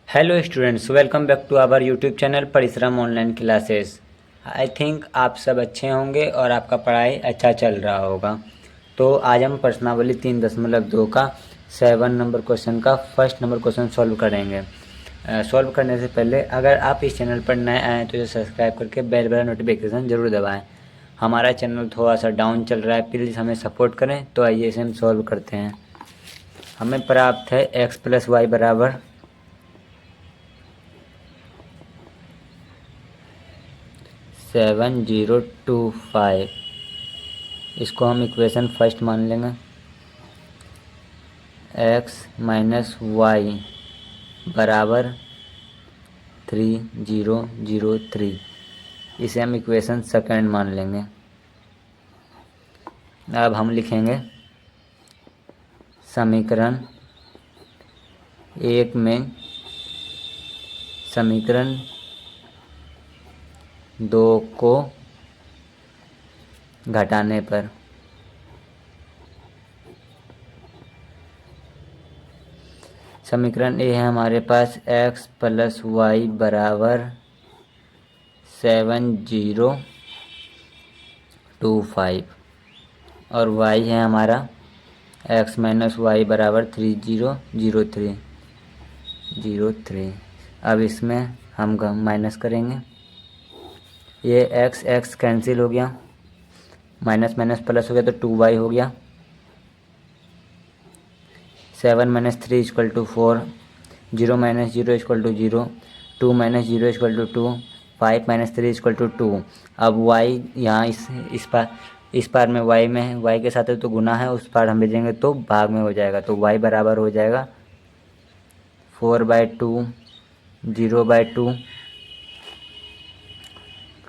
Hello students, welcome back to our YouTube channel Parishram online classes. I think आप सब अच्छे होंगे और आपका पढ़ाई अच्छा चल रहा होगा। तो आज हम प्रश्नावली 3.2 का 7 नंबर क्वेश्चन का फर्स्ट नंबर क्वेश्चन सॉल्व करेंगे। सॉल्व करने से पहले अगर आप इस चैनल पर नए आए तो इसे सब्सक्राइब करके बेल बटन नोटिफिकेशन ज़रूर दबाएँ। हमारा चैनल थोड़ा सा डाउन चल रहा है, प्लीज़ हमें सपोर्ट करें। तो आइए इसे हम सॉल्व करते हैं। हमें प्राप्त है x + y बराबर 7025। इसको हम इक्वेशन फर्स्ट मान लेंगे। x - y बराबर 3003। इसे हम इक्वेशन सेकंड मान लेंगे। अब हम लिखेंगे समीकरण एक में समीकरण दो को घटाने पर समीकरण ए है हमारे पास x + y बराबर 7025 और y है हमारा x - y बराबर 3003। अब इसमें हम माइनस करेंगे। ये x कैंसिल हो गया, माइनस माइनस प्लस हो गया तो 2y हो गया। 7 - 3 = 4, 0 - 0 = 0, 2 - 0 = 2, 5 - 3 = 2। अब y यहाँ इस पार में y में है, y के साथ है तो गुना है, उस पार हम भेजेंगे तो भाग में हो जाएगा। तो y बराबर हो जाएगा 4/2, 0/2,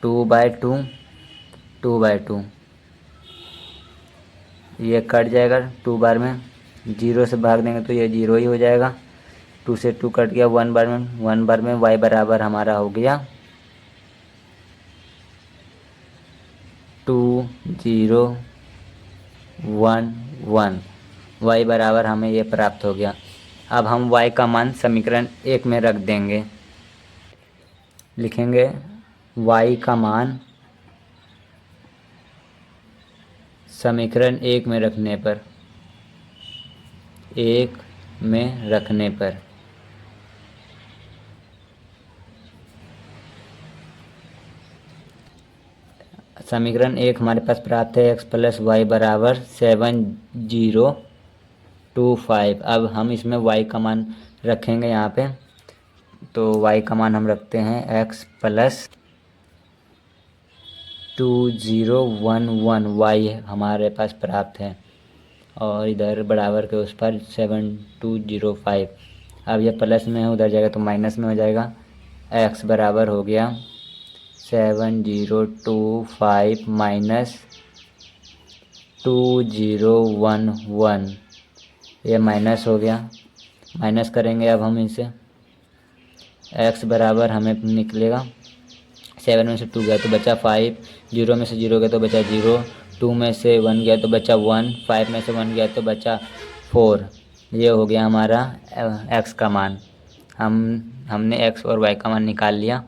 2/2, 2/2। ये कट जाएगा 2 बार में, 0 से भाग देंगे तो ये 0 ही हो जाएगा। 2 से 2 कट गया, 1 बार में y बराबर हमारा हो गया 2011। y बराबर हमें ये प्राप्त हो गया। अब हम y का मान समीकरण एक में रख देंगे। लिखेंगे y का मान समीकरण एक में रखने पर समीकरण एक हमारे पास प्राप्त है x + y बराबर 7025। अब हम इसमें y का मान रखेंगे यहाँ पे। तो y का मान हम रखते हैं x + 2011 y हमारे पास प्राप्त है और इधर बराबर के उस पर 7205। अब यह प्लस में है, उधर जाएगा तो माइनस में हो जाएगा। x बराबर हो गया 7025 माइनस 2011। ये माइनस हो गया, माइनस करेंगे अब हम इसे। x बराबर हमें निकलेगा 7 में से 2 गया तो बचा 5, 0 में से 0 गया तो बचा 0, 2 में से 1 गया तो बचा 1, 5 में से 1 गया तो बचा 4। ये हो गया हमारा x का मान। हमने x और y का मान निकाल लिया।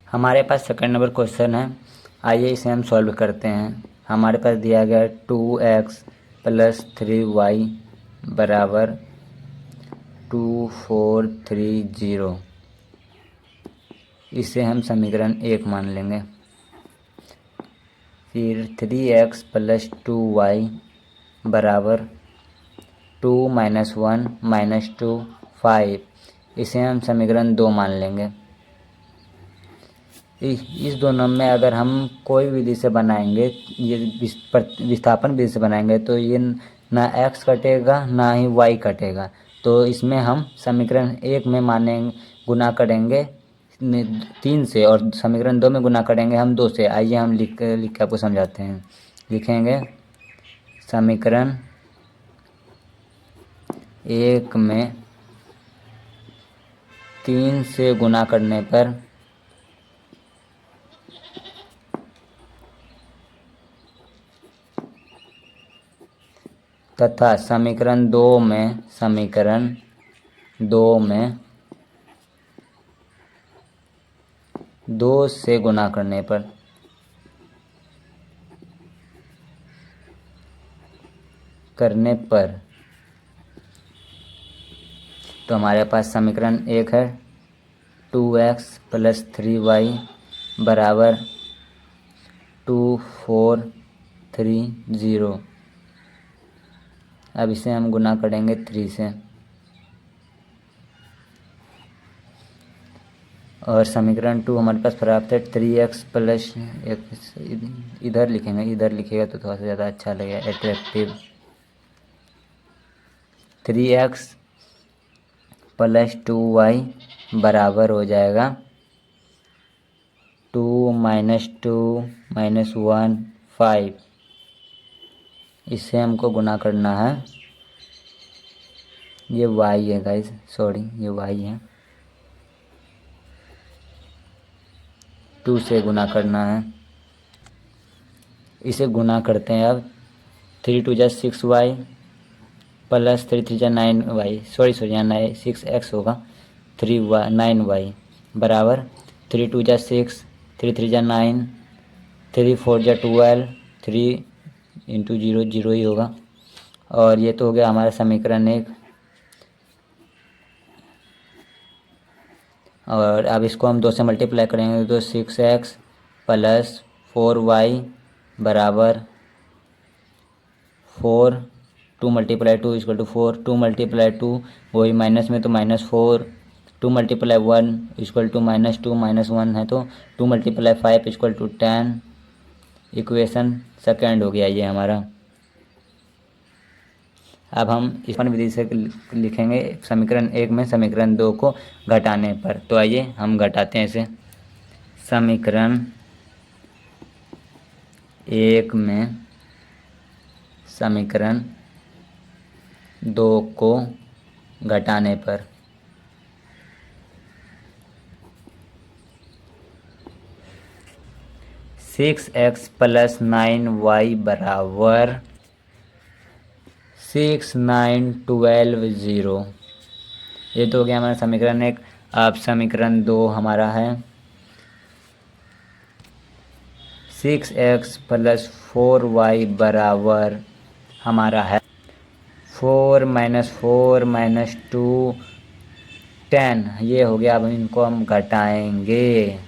हमारे पास सेकंड नंबर क्वेश्चन है, आइए इसे हम सॉल्व करते हैं। हमारे पास दिया गया 2x + 3y बराबर 2430। इसे हम समीकरण एक मान लेंगे। फिर 3x + 2y बराबर 2 - 1 - 2 5। इसे हम समीकरण दो मान लेंगे। इस दोनों में अगर हम कोई विधि से बनाएंगे, ये विस्थापन विधि से बनाएंगे तो ये ना x कटेगा ना ही y कटेगा। तो इसमें हम समीकरण एक में मानेंगे, गुना करेंगे 3 से और समीकरण दो में गुना करेंगे हम 2 से। आइए हम लिख के आपको समझाते हैं। लिखेंगे समीकरण एक में 3 से गुना करने पर तथा समीकरण दो में 2 से गुना करने पर तो हमारे पास समीकरण 1 है 2x + 3y बराबर 2430। अब इसे हम गुना करेंगे 3 से और समीकरण 2 हमारे पास प्राप्त है 3x + इधर लिखेंगे, इधर लिखेगा तो थोड़ा सा ज़्यादा अच्छा लगेगा, एट्रैक्टिव। 3x + 2y बराबर हो जाएगा 2 - 2 - 1 5। इससे हमको गुना करना है, ये y है गाइस, सॉरी ये y है, 2 से गुना करना है। इसे गुना करते हैं अब 3 × 2 = 6y + 3 × 3 = 9y, सॉरी यहाँ 6x होगा, 9y बराबर 3 × 2 = 6, 3 × 3 = 9, 3 × 4 = 12, 3 × 0 0 ही होगा। और ये तो हो गया हमारा समीकरण 1। और अब इसको हम 2 से मल्टीप्लाई करेंगे तो 6x + 4y बराबर 4, 2 × 2 = 4, 2 × 2 वही माइनस में तो -4, 2 × 1 = -2, -1 है तो 2 × 5 = 10। इक्वेशन सेकेंड हो गया ये हमारा। अब हम इस विधि से लिखेंगे समीकरण 1 में समीकरण 2 को घटाने पर। तो आइए हम घटाते हैं इसे। समीकरण 1 में समीकरण 2 को घटाने पर 6x + 9y बराबर 6 9 12 0। ये तो हो गया हमारा समीकरण 1। अब समीकरण 2 हमारा है 6x + 4y बराबर हमारा है 4 - 4 - 2 10। ये हो गया। अब इनको हम घटाएंगे,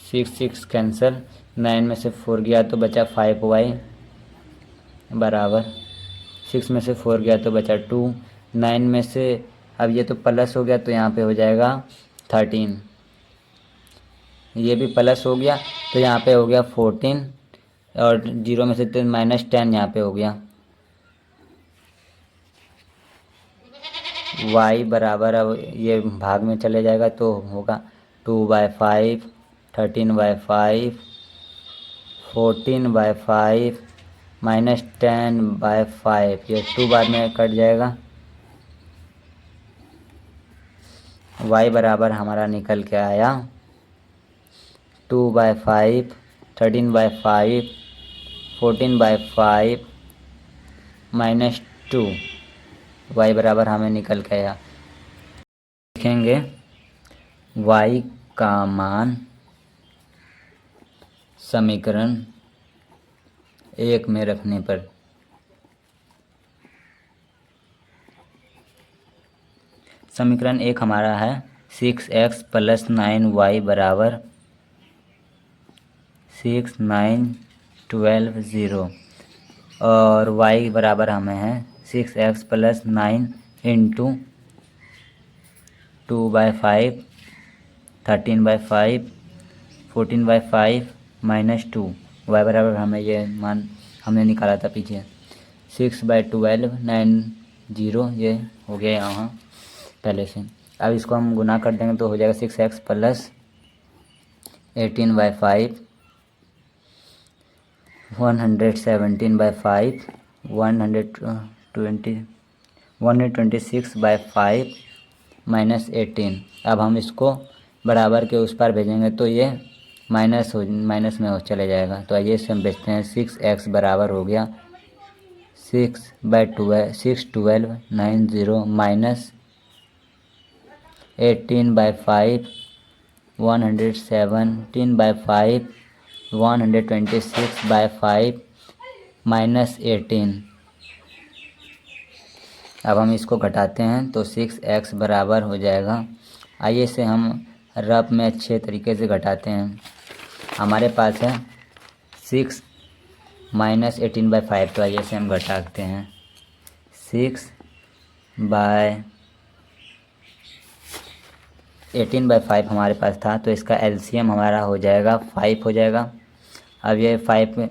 6 6 कैंसिल, 9 में से 4 गया तो बचा 5y बराबर 6 में से 4 गया तो बचा 2, 9 में से अब ये तो प्लस हो गया तो यहाँ पे हो जाएगा 13, ये भी प्लस हो गया तो यहाँ पे हो गया 14 और 0 में से तो -10 यहाँ पे हो गया। y बराबर अब ये भाग में चले जाएगा तो होगा 2/5, 13/5, 14/5 -10/5। ये 2 बाद में कट जाएगा। y बराबर हमारा निकल के आया 2/5, 13/5, 14/5 -2। y बराबर हमें निकल के आया। लिखेंगे y का मान समीकरण 1 में रखने पर समीकरण 1 हमारा है 6x + 9y बराबर 6 9 12 0 और y बराबर हमें है 6x + 9 × 2/5, 13/5, 14/5 -2। y बराबर हमें ये मान हमने निकाला था पीछे 6/12 9 0, ये हो गया यहाँ पहले से। अब इसको हम गुना कर देंगे तो हो जाएगा 6x + 18/5, 117/5, 126/5 -18। अब हम इसको बराबर के उस पार भेजेंगे तो ये माइनस में हो चले जाएगा। तो आइए इसे हम भेजते हैं। 6x बराबर हो गया 6/12 6 12 9 0 - 18/5 117/5 126/5 -18। अब हम इसको घटाते हैं तो 6x बराबर हो जाएगा। आइए इसे हम रफ में अच्छे तरीके से घटाते हैं। हमारे पास है 6 -18/5, तो आइए इसे हम घटाते हैं। 6/18/5 हमारे पास था, तो इसका एलसीएम हमारा हो जाएगा 5 हो जाएगा। अब ये 5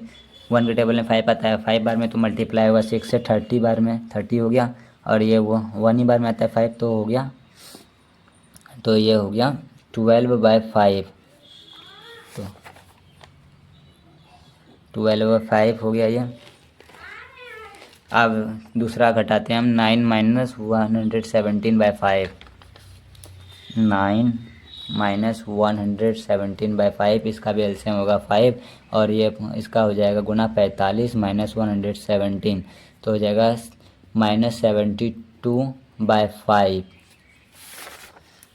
1 के टेबल में 5 आता है, 5 बार में तो मल्टीप्लाई होगा 6 से 30 बार में 30 हो गया, और ये वो 1 ही बार में आता है 5, तो हो गया, तो ये हो गया 12/5। तो 12/5 हो गया ये। अब दूसरा घटाते हैं हम 9 -117/5 9 -117/5, इसका भी एलसीएम होगा 5, और ये इसका हो जाएगा गुना 45 -117, तो हो जाएगा -72/5।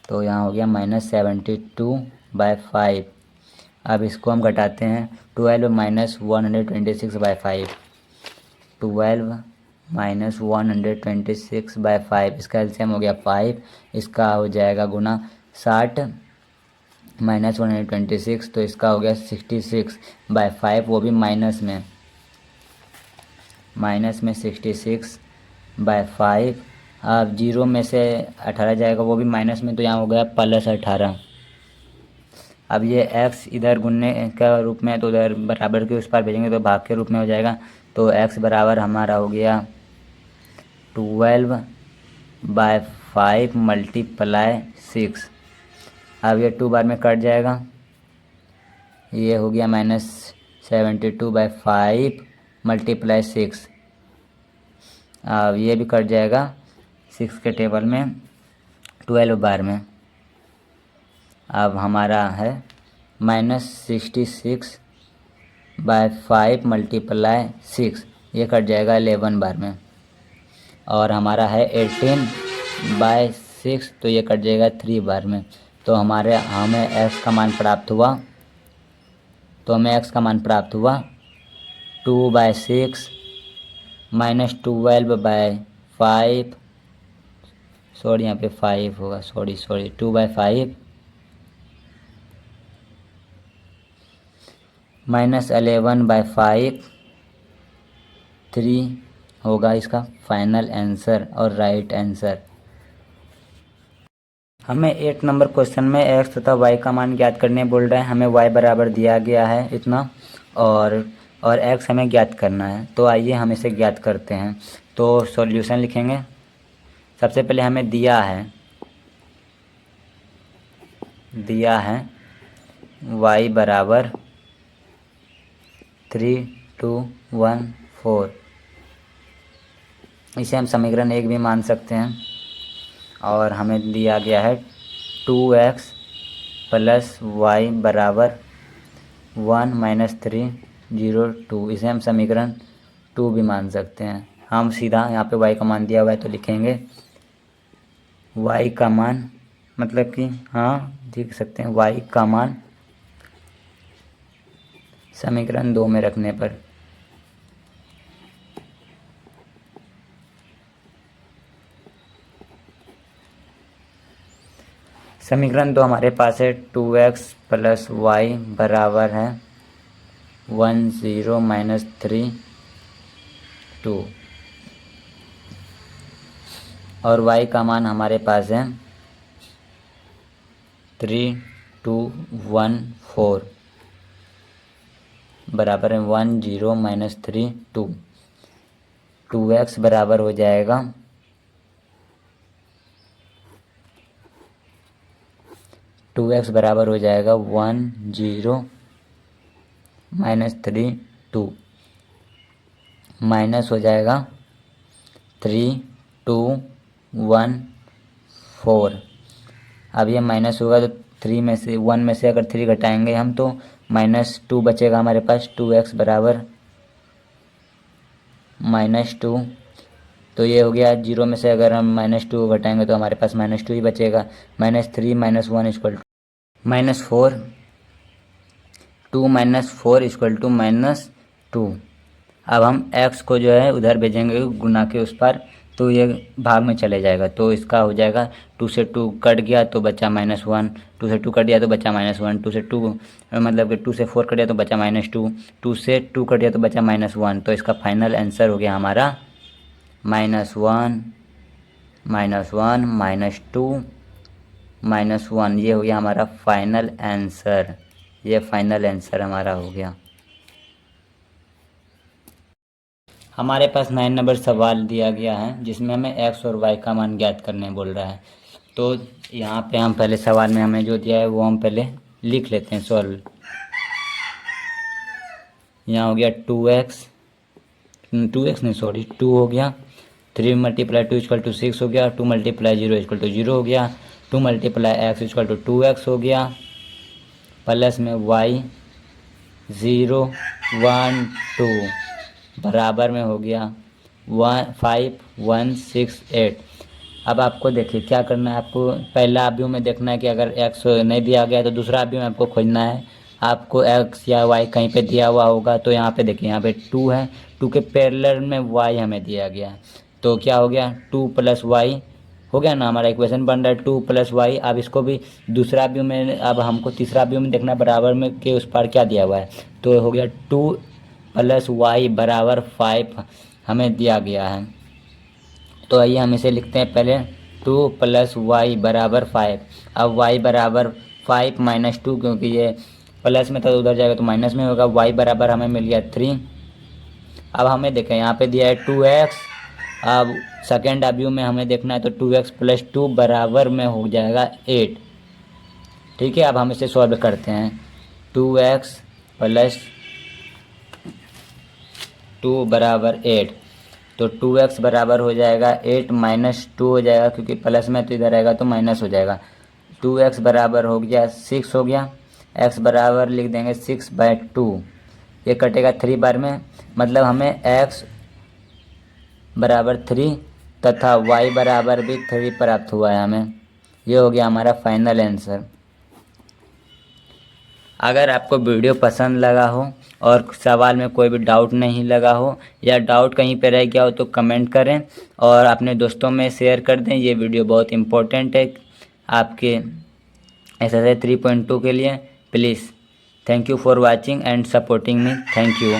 तो यहाँ हो गया -72/5। अब इसको हम घटाते हैं 12 -126/5 12 -126/5, इसका एलसीएम हो गया 5, इसका हो जाएगा गुना 60 -126, तो इसका हो गया 66/5, वो भी माइनस में 66/5। अब 0 में से 18 जाएगा, वो भी माइनस में, तो यहाँ हो गया +18। अब ये x इधर गुनने का रूप में, तो उधर बराबर के उस पार भेजेंगे तो भाग के रूप में हो जाएगा, तो x बराबर हमारा हो गया 12/5 × 6। अब ये 2 बार में कट जाएगा, ये हो गया -72/5 × 6। अब ये भी कट जाएगा 6 के टेबल में 12 बार में। अब हमारा है -66/5 × 6, ये कट जाएगा 11 बार में। और हमारा है 18/6, तो ये कट जाएगा 3 बार में। तो हमें x का मान प्राप्त हुआ, 2/6 -12/5, सॉरी यहाँ पे 5 होगा, सॉरी 2/5 -11/5 3 होगा इसका फाइनल आंसर और राइट आंसर। हमें 8 नंबर क्वेश्चन में x तथा y का मान ज्ञात करने बोल रहे हैं। हमें y बराबर दिया गया है इतना, और x हमें ज्ञात करना है। तो आइए हम इसे ज्ञात करते हैं। तो सॉल्यूशन लिखेंगे। सबसे पहले हमें दिया है y बराबर 3 2 1 4, इसे हम समीकरण 1 भी मान सकते हैं। और हमें दिया गया है 2x + y बराबर 1 - 3 0 2, इसे हम समीकरण 2 भी मान सकते हैं। हम सीधा यहाँ पे y का मान दिया हुआ है तो लिखेंगे y का मान, मतलब कि हाँ लिख सकते हैं y का मान समीकरण 2 में रखने पर समीकरण 2 हमारे पास है 2x + y बराबर है 1 0 - 3 2, और y का मान हमारे पास है 3 2 1 4 बराबर है 1 0 - 3 2। 2x बराबर हो जाएगा 1 0 - 3 2, माइनस हो जाएगा 3 2 1 4। अब ये माइनस होगा तो 1 में से अगर 3 घटाएंगे हम तो -2 बचेगा हमारे पास। 2x बराबर -2 तो ये हो गया, 0 में से अगर हम -2 घटाएंगे तो हमारे पास -2 ही बचेगा। -3 -1 इक्वल टू -4, 2 -4 इक्वल टू -2। अब हम x को जो है उधर भेजेंगे गुना के उस पर, तो ये भाग में चले जाएगा, तो इसका हो जाएगा 2 से 2 कट गया तो बचा -1, 2 से 2 कट गया तो बचा -1, 2 से 2 मतलब कि 2 से 4 कट गया तो बचा -2, 2 से 2 कट गया तो बचा -1। तो इसका फाइनल आंसर हो गया हमारा -1 -2 -1। ये हो गया हमारा फाइनल आंसर, ये फाइनल आंसर हमारा हो गया। हमारे पास 9 नंबर सवाल दिया गया है जिसमें हमें x और y का मान ज्ञात करने बोल रहा है। तो यहाँ पे हम पहले सवाल में हमें जो दिया है वो हम पहले लिख लेते हैं सॉल्व। यहाँ हो गया 2x नहीं सॉरी 2 हो गया, 3 × 2 इक्वल टू 6 हो गया, 2 × 0 इक्वल टू 0 हो गया, 2 × x इक्वल टू 2x हो गया, प्लस में y 0 1 2 बराबर में हो गया 5 1 6 8। अब आपको देखिए क्या करना है, आपको पहला अवयव में देखना है कि अगर x नहीं दिया गया तो दूसरा अवयव में आपको खोजना है। आपको x या y कहीं पे दिया हुआ होगा, तो यहाँ पे देखिए यहाँ पे 2 है, 2 के पैरेलल में y हमें दिया गया है, तो क्या हो गया 2 + y हो गया ना, हमारा इक्वेशन बन रहा है 2 + y। अब इसको भी दूसरा अवयव में, अब हमको तीसरा अवयव में देखना बराबर में के उस पर क्या दिया हुआ है, तो हो गया 2 + y बराबर 5 हमें दिया गया है। तो आइए हम इसे लिखते हैं पहले 2 + y बराबर 5। अब y बराबर 5 - 2, क्योंकि ये प्लस में था तो उधर जाएगा तो माइनस में होगा। y बराबर हमें मिल गया 3। अब हमें देखें यहाँ पे दिया है 2x, अब सेकेंड अवयव में हमें देखना है तो 2x + 2 बराबर में हो जाएगा 8। ठीक है, अब हम इसे सॉल्व करते हैं। 2x + 2 बराबर 8, तो 2x बराबर हो जाएगा 8 - 2 हो जाएगा, क्योंकि प्लस में तो इधर आएगा तो माइनस हो जाएगा। 2x बराबर हो गया 6 हो गया, x बराबर लिख देंगे 6/2, ये कटेगा 3 बार में, मतलब हमें x बराबर 3 तथा y बराबर भी 3 प्राप्त हुआ है हमें। ये हो गया हमारा फाइनल आंसर। अगर आपको वीडियो पसंद लगा हो और सवाल में कोई भी डाउट नहीं लगा हो या डाउट कहीं पे रह गया हो तो कमेंट करें और अपने दोस्तों में शेयर कर दें। ये वीडियो बहुत इम्पोर्टेंट है आपके SSI 3.2 के लिए। Please thank you for watching and supporting me. Thank you.